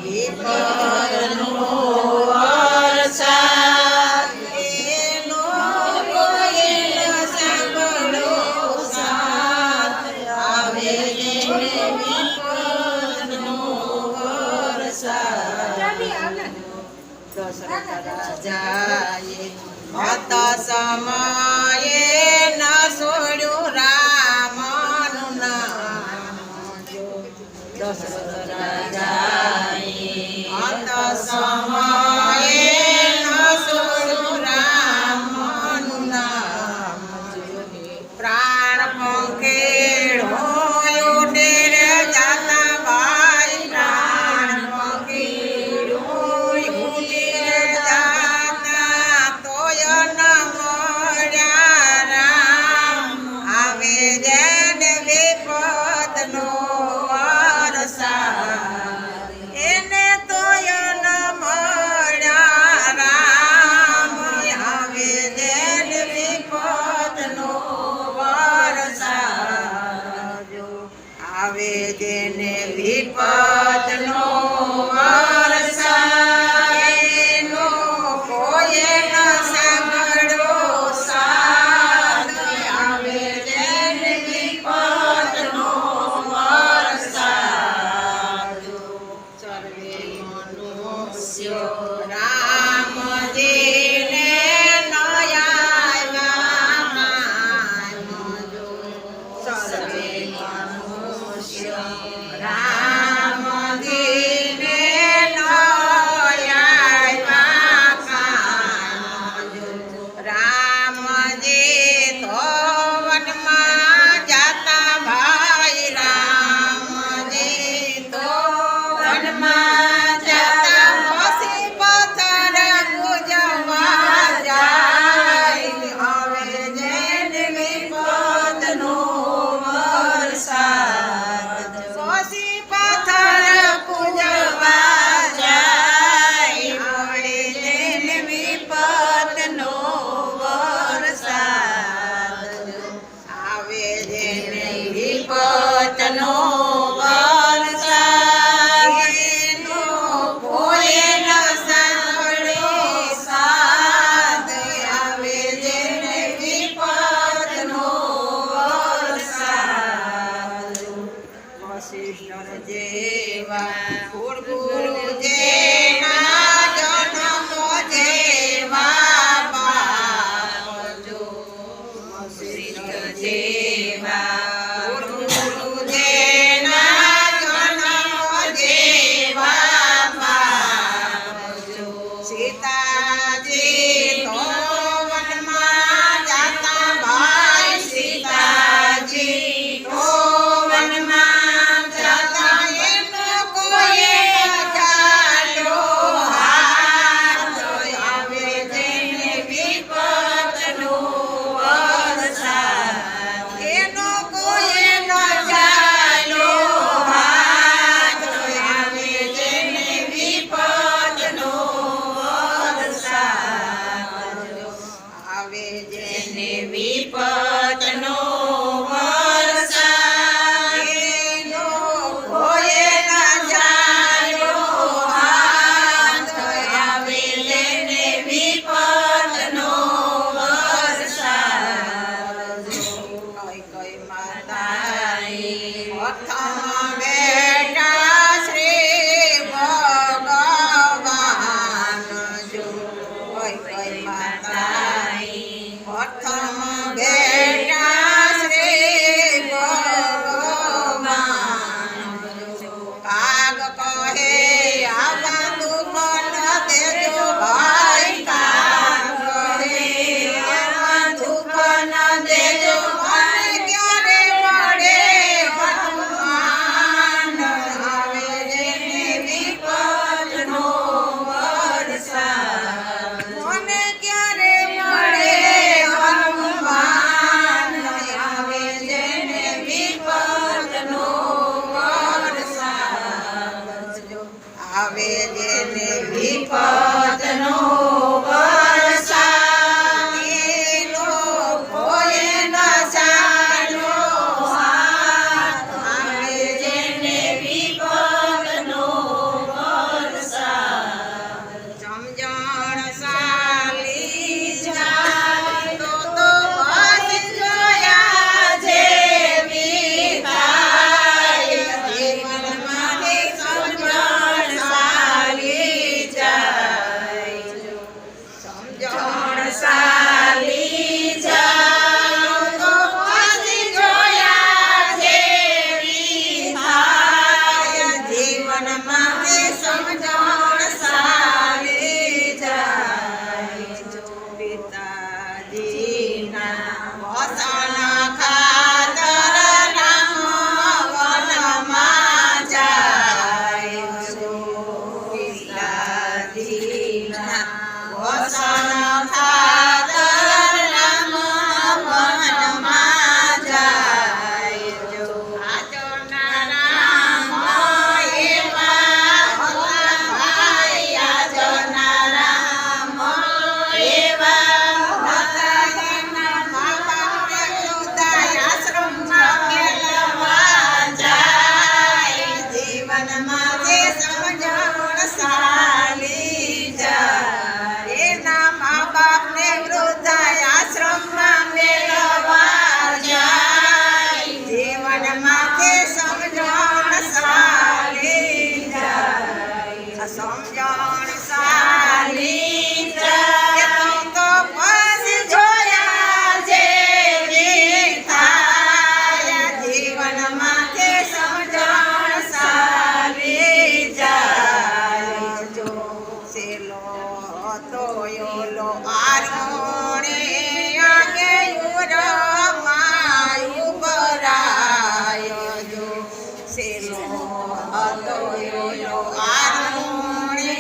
વિપદનો વરસાદ એનો કોયલ સાંભળો સાથ આવે જેને વિપદનો વરસાદ દશરથ રાજાએ મત સમયે ન છોડ્યું રામનું નામ જો દશરથ રાજાએ મત સમયે ન છોડ્યું રામનું નામ જો પ્રાણ પંખેડો ઉડે રે જાતા ભાઈ પ્રાણ પંખેડો ઉડે રે જાતા તોય ન મળ્યા રામ આવે જેને વિપદનો વરસાદ એને તોય ન મળ્યા રામ આવે જેને વિપદનો વરસાદ આવે જેને વિપદનો વરસાદ એનો કોયે ન સાંભળ્યો સાથ આવે જેને વિપદનો વરસાદ સર્વે મનુષ્યો રામજીને સર્વે મનુષ્યો રામજીને રામજી તો વનમાં જાતા ભાઈ રામજી તો વનમાં જાતા પછી પથ્થર પૂજવા જાય હવે જેને વિપદનો વરસાદ પછી પથ્થર પૂજવા જાય હવે જેને વિપદનો વરસાદ આવે જેને વિપદનો વરસાદ એનો કોયે ન સાંભળ્યો સાથ આવે જેને વિપદનો વરસાદ વશિષ્ઠ જેવા ગુરુ જેના જન્મ જેવા પાવજો વશિષ્ઠ જેવા ગુરુ જેના જન્મ જેવા પાવજો સીતાજી તો વનમાં જાતા ભાઈ સીતાજી તો વનમાં જાતા એનો કોયે ચાલ્યો હાથ આવે જેને વિપદનો વરસાદ એનો કોયે ન ચાલ્યો હાથ આવે જેને વિપદનો વરસાદ આવે જેને વિપદનો વરસાદ એનો કોયે ન ચાલ્યો હાથ આવે જેને વિપદનો વરસાદ કઈ કઈ માતાએ પ્રથમ બેટા શ્રી ભગવાન જો કઈ કઈ માતાએ પ્રથમ બેટા શ્રી ભગવાન કાગ કહે આવા દુઃખ ન દેજો ભાઈ કાગ કહે આવા દુઃખ ન દેજો મને ક્યારે મળે હનુમાન આવે જેને વિપદનો વરસાદ મને ક્યારે મળે હનુમાન આવે જેને વિપદનો વરસાદ આવે જેને વિપદનો વરસાદ એનો કોયે ન ચાલ્યો હાથ આવે જેને વિપદનો સમજણ સારી જાય જો પિતાજીના વસન ખાતર રામ વનમાં જાય જો પિતાજીના વસન ખાતર રામ વનમાં જાય જો આજના રામ એવા હતા ભાઈ આજના રામ એવા હતા એના મા બાપને વૃદ્ધાશ્રમમાં મેળવવા જાય જીવનમાં જે સમજણ સાલી જાય એના મા બાપને વૃદ્ધાશ્રમમાં મેળવવા જાય જીવનમાં જે સમજણ સાલી જાય સમજણ સાલી જાય તો પછી જોયા જેવી થાય જીવનમાં જે સમજણ સાલી જાય જો સેલો તો યોલો આરોણે આગે યુરમાં ઉભરાયો જો સેલો તો યોલો આરોણે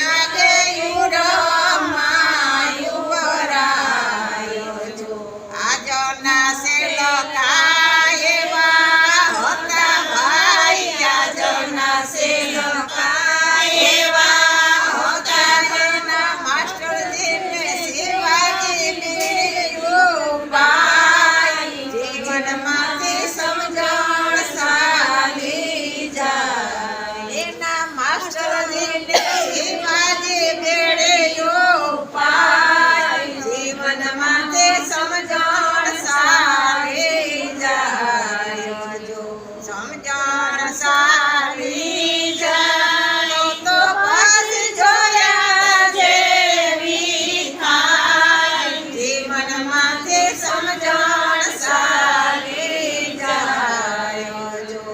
આગે યુરમાં ઉભરાયો જો આજના સેલો કાયવા હતા ભાઈ આજના સેલો કાયવા હતા જેના માસ્ટરજીને શિવાજીને ઉપાય જીવનમાંથી સમજણ સાલી જાય એના માસ્ટરજીને શિવાજી બેડે ઉપાય જીવનમાંથી સમજણ સાલી જાય જો સમજણ સાલી જાય તો પછી જોયા જેવી થાય જીવનમાંથી સમજણ સાલી જાય જો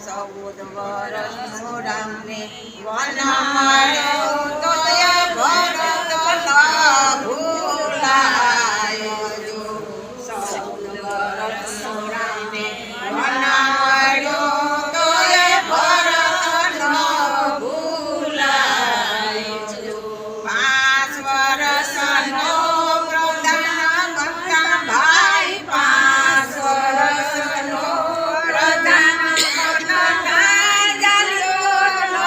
14 વર્ષનો રામને વન મળ્યો તોય ભરત ન ભૂલાયો જો 14 વર્ષનો રામને વન મળ્યો તોય ભરત ન ભૂલાયો જો 5 વર્ષનો પ્રધાન બનતા ભાઈ 5 વર્ષનો પ્રધાન બનતા ચાલ્યો ન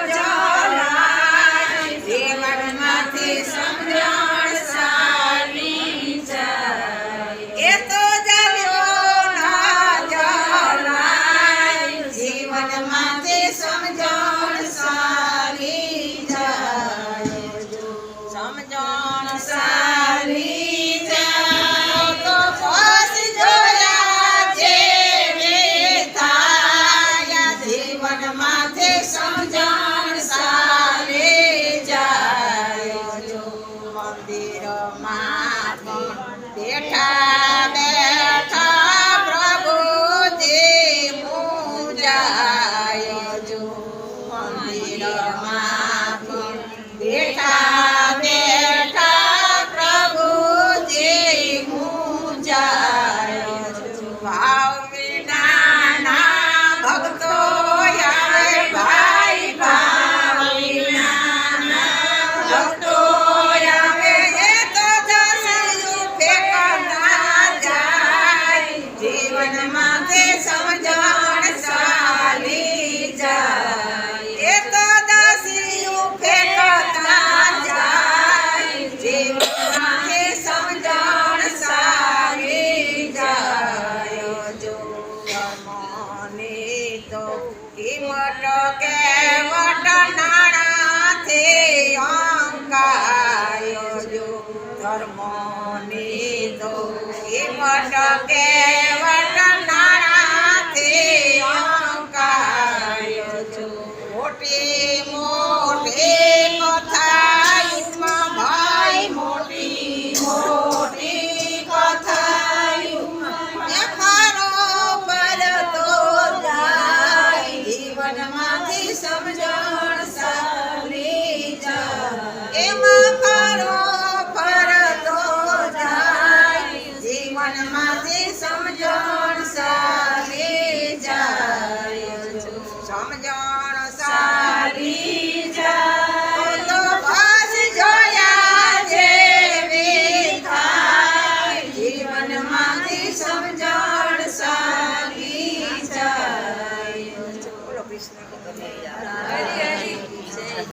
જલાય જીવનમાંથી સમજણ સાલી જાય એ તો ચાલ્યો ન જલાય જીવનમાંથી સમજણ સાલી જાય જો સમજણ સાલી જાય તો પછી જોયા જેવી થાય જીવનમાંથી સમજણ સાલી જાય જો મંદિરમાં બેઠા બેઠા પ્રભુજી મૂંઝાય જો મંદિરમાં બેઠા બેઠા પ્રભુજી મૂંઝાય જો ભાવ વિનાના ભક્તો આવે ભાઈ ભાવ વિનાના ભક્તો આવે એ તો દર્શન ફેંકતા જાય જીવનમાંથી સમજણ સાલી જાય એ તો દાસી સમજાવો